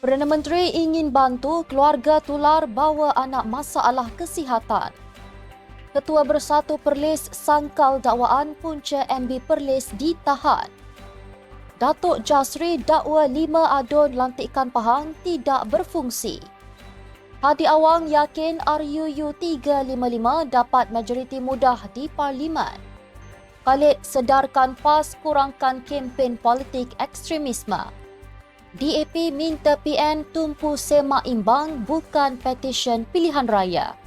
Perdana Menteri ingin bantu keluarga tular bawa anak masalah kesihatan. Ketua Bersatu Perlis sangkal dakwaan punca MB Perlis ditahan. Datuk Jasri dakwa 5 adun lantikan Pahang tidak berfungsi. Hadi Awang yakin RUU 355 dapat majoriti mudah di Parlimen. Khalid sedarkan PAS kurangkan kempen politik ekstremisme. DAP minta PN tumpu semak imbang bukan petisyen pilihan raya.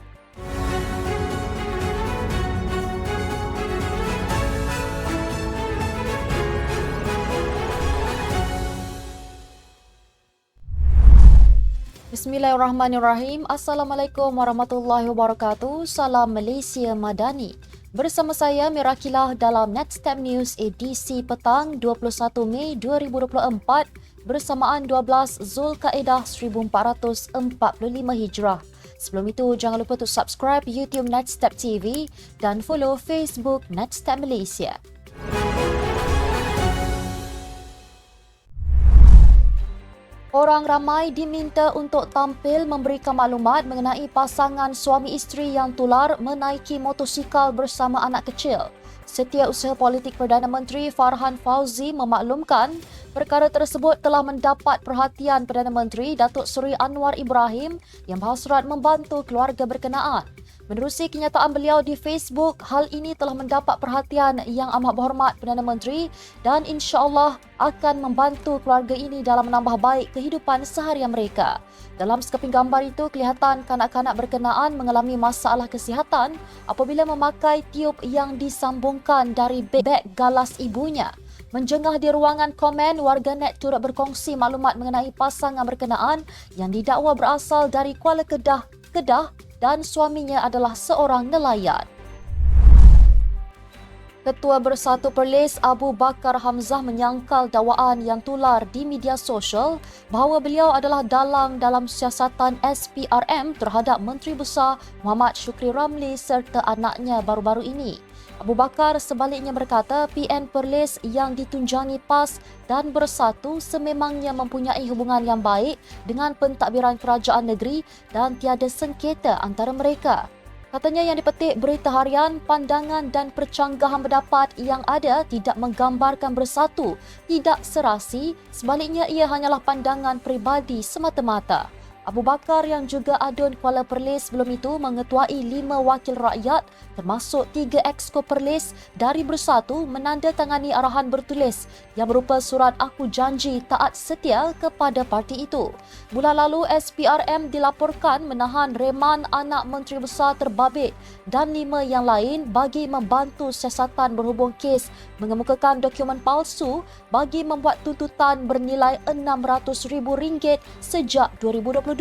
Bismillahirrahmanirrahim. Assalamualaikum warahmatullahi wabarakatuh. Salam Malaysia Madani. Bersama saya Mirakilah dalam Netstab News edisi petang 21 Mei 2024 bersamaan 12 Zulkaedah 1445 Hijrah. Sebelum itu, jangan lupa untuk subscribe YouTube Netstab TV dan follow Facebook Netstab Malaysia. Orang ramai diminta untuk tampil memberikan maklumat mengenai pasangan suami isteri yang tular menaiki motosikal bersama anak kecil. Setiausaha Politik Perdana Menteri Farhan Fauzi memaklumkan perkara tersebut telah mendapat perhatian Perdana Menteri Datuk Seri Anwar Ibrahim yang berhasrat membantu keluarga berkenaan. Menerusi kenyataan beliau di Facebook, hal ini telah mendapat perhatian yang amat berhormat Perdana Menteri dan insya-Allah akan membantu keluarga ini dalam menambah baik kehidupan seharian mereka. Dalam sekeping gambar itu, kelihatan kanak-kanak berkenaan mengalami masalah kesihatan apabila memakai tiub yang disambungkan dari beg galas ibunya. Menjengah di ruangan komen, warganet turut berkongsi maklumat mengenai pasangan berkenaan yang didakwa berasal dari Kuala Kedah dan suaminya adalah seorang nelayan. Ketua Bersatu Perlis Abu Bakar Hamzah menyangkal dakwaan yang tular di media sosial bahawa beliau adalah dalang dalam siasatan SPRM terhadap Menteri Besar Muhammad Shukri Ramli serta anaknya baru-baru ini. Abu Bakar sebaliknya berkata PN Perlis yang ditunjangi PAS dan Bersatu sememangnya mempunyai hubungan yang baik dengan pentadbiran kerajaan negeri dan tiada sengketa antara mereka. Katanya yang dipetik Berita Harian, pandangan dan percanggahan pendapat yang ada tidak menggambarkan Bersatu, tidak serasi, sebaliknya ia hanyalah pandangan peribadi semata-mata. Abu Bakar yang juga adun Kuala Perlis sebelum itu mengetuai 5 wakil rakyat termasuk 3 exco Perlis dari Bersatu menandatangani arahan bertulis yang berupa surat aku janji taat setia kepada parti itu. Bulan lalu SPRM dilaporkan menahan reman anak Menteri Besar terbabit dan 5 yang lain bagi membantu siasatan berhubung kes mengemukakan dokumen palsu bagi membuat tuntutan bernilai RM600,000 sejak 2022.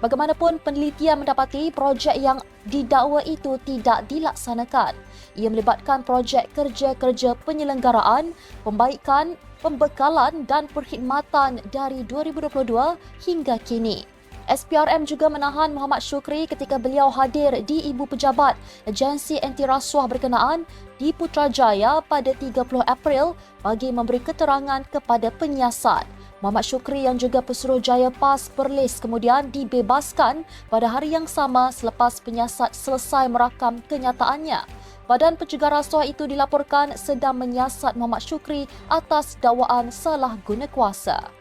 Bagaimanapun, penelitian mendapati projek yang didakwa itu tidak dilaksanakan. Ia melibatkan projek kerja-kerja penyelenggaraan, pembaikan, pembekalan dan perkhidmatan dari 2022 hingga kini. SPRM juga menahan Muhammad Shukri ketika beliau hadir di Ibu Pejabat Agensi Anti Rasuah berkenaan di Putrajaya pada 30 April bagi memberi keterangan kepada penyiasat. Muhammad Shukri yang juga Pesuruhjaya PAS Perlis kemudian dibebaskan pada hari yang sama selepas penyiasat selesai merakam kenyataannya. Badan Pencegah Rasuah itu dilaporkan sedang menyiasat Muhammad Shukri atas dakwaan salah guna kuasa.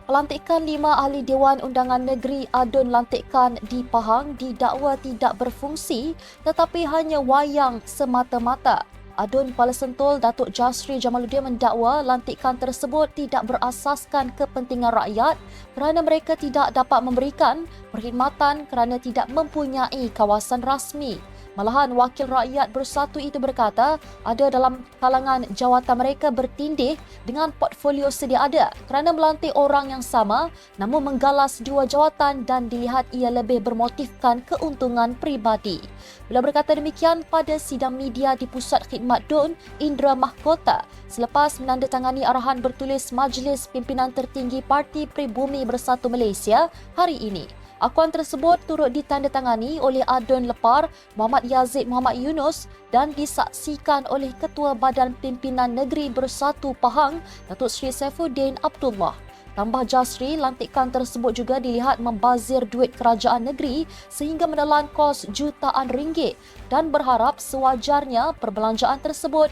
Pelantikan 5 ahli Dewan Undangan Negeri adun lantikan di Pahang didakwa tidak berfungsi tetapi hanya wayang semata-mata. Adun Kuala Sentul Datuk Jasri Jamaluddin mendakwa lantikan tersebut tidak berasaskan kepentingan rakyat kerana mereka tidak dapat memberikan perkhidmatan kerana tidak mempunyai kawasan rasmi. Malahan wakil rakyat Bersatu itu berkata ada dalam kalangan jawatan mereka bertindih dengan portfolio sedia ada kerana melantik orang yang sama namun menggalas 2 jawatan dan dilihat ia lebih bermotifkan keuntungan peribadi. Beliau berkata demikian pada sidang media di Pusat Khidmat DUN Indra Mahkota selepas menandatangani arahan bertulis Majlis Pimpinan Tertinggi Parti Pribumi Bersatu Malaysia hari ini. Akuan tersebut turut ditandatangani oleh Adun Lepar Muhammad Yazid Muhammad Yunus dan disaksikan oleh Ketua Badan Pimpinan Negeri Bersatu Pahang Datuk Seri Saifuddin Abdullah. Tambah Jasri, lantikan tersebut juga dilihat membazir duit kerajaan negeri sehingga menelan kos jutaan ringgit dan berharap sewajarnya perbelanjaan tersebut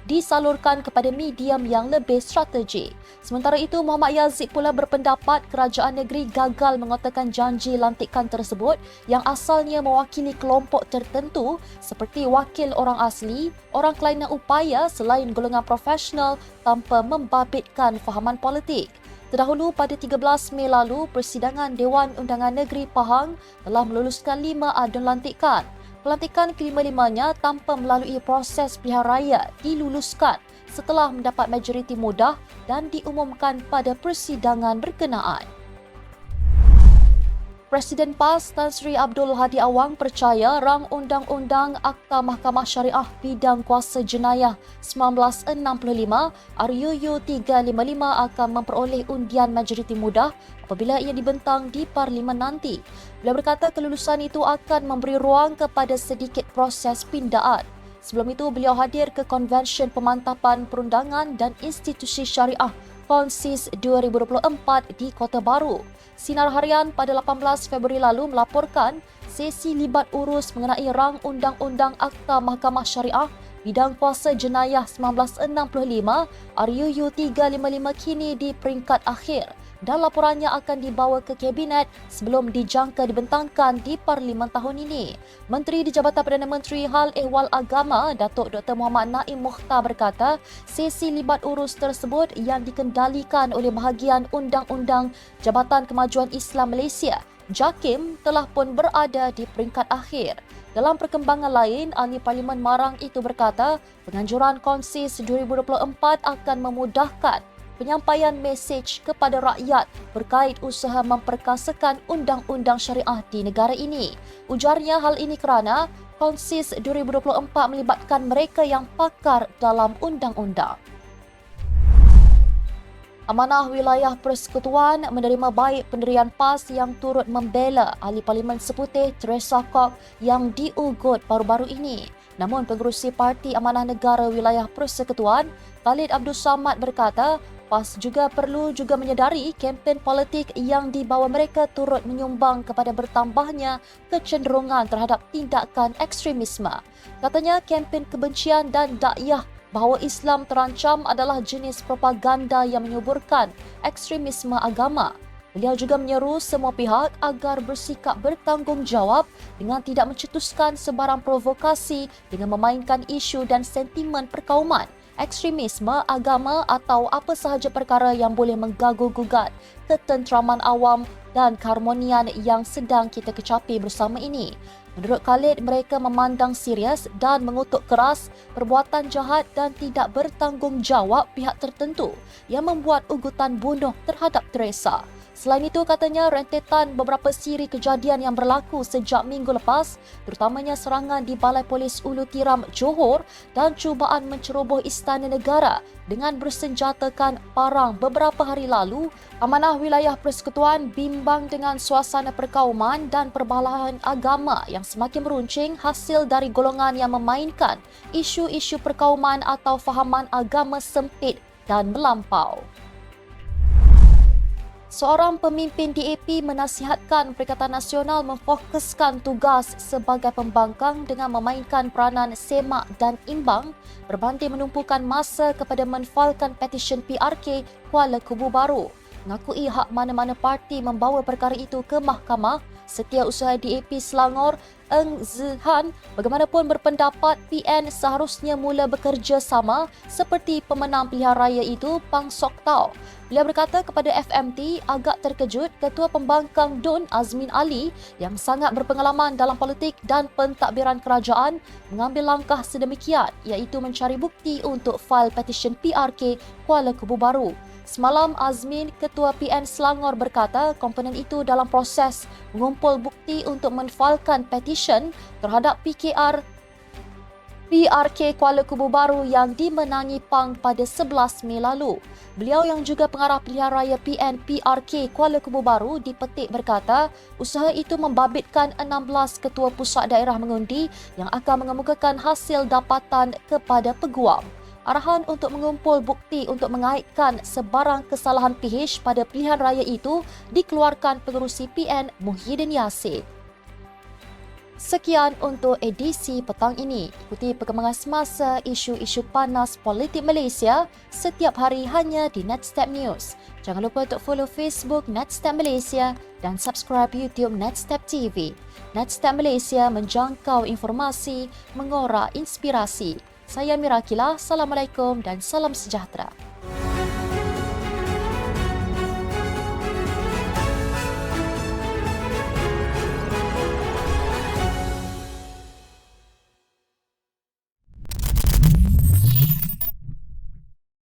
disalurkan kepada medium yang lebih strategik. Sementara itu, Muhammad Yazid pula berpendapat kerajaan negeri gagal mengotakkan janji lantikan tersebut yang asalnya mewakili kelompok tertentu seperti wakil orang asli, orang kelainan upaya selain golongan profesional tanpa membabitkan fahaman politik. Terdahulu pada 13 Mei lalu, Persidangan Dewan Undangan Negeri Pahang telah meluluskan 5 adun lantikan. Pelantikan kelima-limanya tanpa melalui proses pilihan raya diluluskan setelah mendapat majoriti mudah dan diumumkan pada persidangan berkenaan. Presiden PAS Tan Sri Abdul Hadi Awang percaya rang Undang-Undang Akta Mahkamah Syariah Bidang Kuasa Jenayah 1965 RUU 355 akan memperoleh undian majoriti mudah apabila ia dibentang di Parlimen nanti. Beliau berkata kelulusan itu akan memberi ruang kepada sedikit proses pindaan. Sebelum itu, beliau hadir ke Konvensyen Pemantapan Perundangan dan Institusi Syariah KONSIS 2024 di Kota Baru. Sinar Harian pada 18 Februari lalu melaporkan sesi libat urus mengenai rang Undang-Undang Akta Mahkamah Syariah Bidang Kuasa Jenayah 1965 RUU 355 kini di peringkat akhir dan laporannya akan dibawa ke Kabinet sebelum dijangka dibentangkan di Parlimen tahun ini. Menteri di Jabatan Perdana Menteri Hal Ehwal Agama, Datuk Dr. Muhammad Naim Mukhtar berkata, sesi libat urus tersebut yang dikendalikan oleh bahagian Undang-Undang Jabatan Kemajuan Islam Malaysia, JAKIM, telah pun berada di peringkat akhir. Dalam perkembangan lain, Ahli Parlimen Marang itu berkata, penganjuran KONSIS 2024 akan memudahkan penyampaian mesej kepada rakyat berkait usaha memperkasakan undang-undang syariah di negara ini. Ujarnya hal ini kerana KONSIS 2024 melibatkan mereka yang pakar dalam undang-undang. Amanah Wilayah Persekutuan menerima baik pendirian PAS yang turut membela Ahli Parlimen Seputih Teresa Kok yang diugut baru-baru ini. Namun pengerusi Parti Amanah Negara Wilayah Persekutuan, Khalid Abdul Samad berkata, PAS juga perlu menyedari kempen politik yang dibawa mereka turut menyumbang kepada bertambahnya kecenderungan terhadap tindakan ekstremisme. Katanya kempen kebencian dan dakwah bahawa Islam terancam adalah jenis propaganda yang menyuburkan ekstremisme agama. Beliau juga menyeru semua pihak agar bersikap bertanggungjawab dengan tidak mencetuskan sebarang provokasi dengan memainkan isu dan sentimen perkauman, ekstremisme, agama atau apa sahaja perkara yang boleh mengganggu-gugat ketenteraman awam dan keharmonian yang sedang kita kecapi bersama ini. Menurut Khalid, mereka memandang serius dan mengutuk keras perbuatan jahat dan tidak bertanggungjawab pihak tertentu yang membuat ugutan bunuh terhadap Teresa. Selain itu, katanya rentetan beberapa siri kejadian yang berlaku sejak minggu lepas, terutamanya serangan di Balai Polis Ulu Tiram, Johor dan cubaan menceroboh Istana Negara dengan bersenjatakan parang beberapa hari lalu, Amanah Wilayah Persekutuan bimbang dengan suasana perkauman dan perbalahan agama yang semakin meruncing hasil dari golongan yang memainkan isu-isu perkauman atau fahaman agama sempit dan melampau. Seorang pemimpin DAP menasihatkan Perikatan Nasional memfokuskan tugas sebagai pembangkang dengan memainkan peranan semak dan imbang berbanding menumpukan masa kepada menfalkan petisyen PRK Kuala Kubu Baru. Mengakui hak mana-mana parti membawa perkara itu ke mahkamah, Setiausaha DAP Selangor Eng Zihan bagaimanapun berpendapat PN seharusnya mula bekerja sama seperti pemenang pilihan raya itu Pang Sok Tau. Beliau berkata kepada FMT agak terkejut Ketua Pembangkang DUN Azmin Ali yang sangat berpengalaman dalam politik dan pentadbiran kerajaan mengambil langkah sedemikian iaitu mencari bukti untuk fail petisyen PRK Kuala Kubu Baru. Semalam, Azmin, Ketua PN Selangor berkata komponen itu dalam proses mengumpul bukti untuk menfalkan petisyen terhadap PRK Kuala Kubu Baru yang dimenangi PANG pada 11 Mei lalu. Beliau yang juga pengarah pilihan raya PN PRK Kuala Kubu Baru dipetik berkata usaha itu membabitkan 16 ketua pusat daerah mengundi yang akan mengemukakan hasil dapatan kepada peguam. Arahan untuk mengumpul bukti untuk mengaitkan sebarang kesalahan PH pada pilihan raya itu dikeluarkan pengerusi PN Muhyiddin Yassin. Sekian untuk edisi petang ini. Ikuti perkembangan semasa isu-isu panas politik Malaysia setiap hari hanya di Netstep News. Jangan lupa untuk follow Facebook Netstep Malaysia dan subscribe YouTube Netstep TV. Netstep Malaysia menjangkau informasi, mengorak inspirasi. Saya Mira Kila, Assalamualaikum dan salam sejahtera.